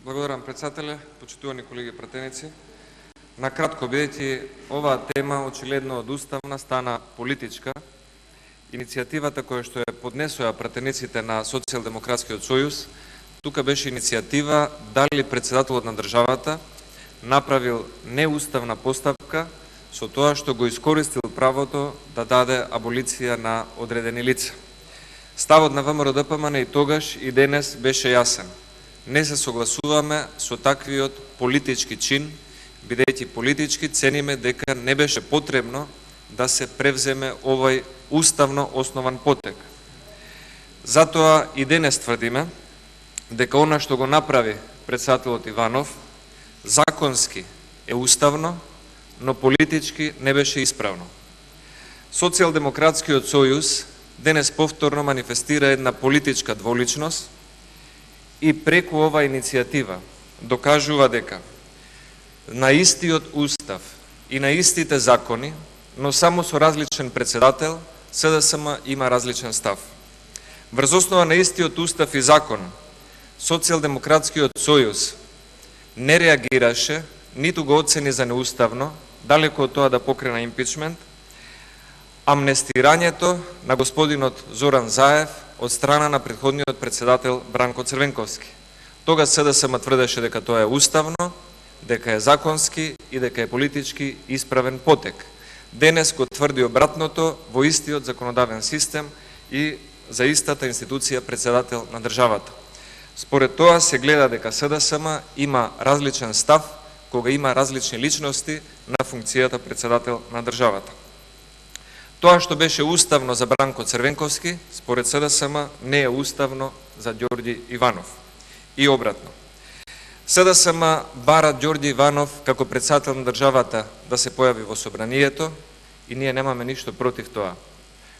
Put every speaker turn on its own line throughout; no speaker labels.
Благодарам, председателе, почитувани колеги пратеници. Накратко, бидејќи оваа тема очигледно од уставна стана политичка, иницијативата која што ја поднесоа пратениците на Социјалдемократскиот сојуз, тука беше иницијатива дали председателот на државата направил неуставна постапка со тоа што го искористил правото да даде аболиција на одредени лица. Ставот на ВМРО-ДПМН и тогаш и денес беше јасен. Не се согласуваме со таквиот политички чин, бидејќи политички цениме дека не беше потребно да се превземе овој уставно основан потек. Затоа и денес тврдиме дека она што го направи председателот Иванов законски е уставно, но политички не беше исправно. Социјалдемократскиот сојуз денес повторно манифестира една политичка дволичност и преку ова иницијатива докажува дека на истиот устав и на истите закони, но само со различен председател, СДСМ има различен став. Врз основа на истиот устав и закон, Социјалдемократскиот сојуз не реагираше, ниту го оцени за неуставно, далеко од тоа да покрена импичмент, амнестирањето на господинот Зоран Заев од страна на претходниот председател Бранко Црвенковски. Тога СДСМ тврдеше дека тоа е уставно, дека е законски и дека е политички исправен потек. Денес го тврди обратното во истиот законодавен систем и за истата институција председател на државата. Според тоа се гледа дека СДСМ има различен став кога има различни личности на функцијата председател на државата. Тоа што беше уставно за Бранко Црвенковски, според СДСМ не е уставно за Ѓорѓи Иванов. И обратно. СДСМ бара Ѓорѓи Иванов како председател на државата да се појави во собранието и ние немаме ништо против тоа.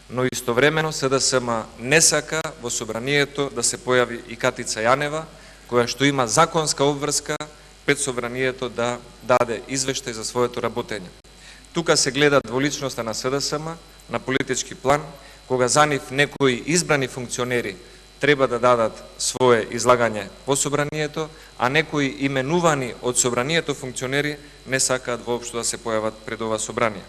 Но истовремено СДСМ не сака во собранието да се појави и Катица Јанева, која што има законска обврска пред собранието да даде извештај за своето работење. Тука се гледа дволичноста на СДСМ на политички план, кога за нив некои избрани функционери треба да дадат свое излагање во собранието, а некои именувани од собранието функционери не сакаат воопшто да се појават пред ова собрание.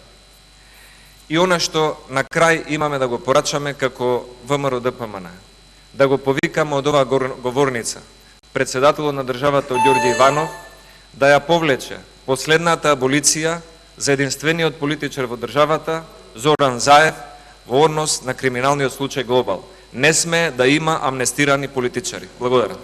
И она што на крај имаме да го порачаме како ВМРО-ДПМН, да го повикаме од оваа говорница председателот на државата Ѓорѓи Иванов да ја повлече последната аболиција за единствениот политичар во државата Зоран Заев во однос на криминалниот случај Глобал. Не сме да има амнестирани политичари. Благодарам.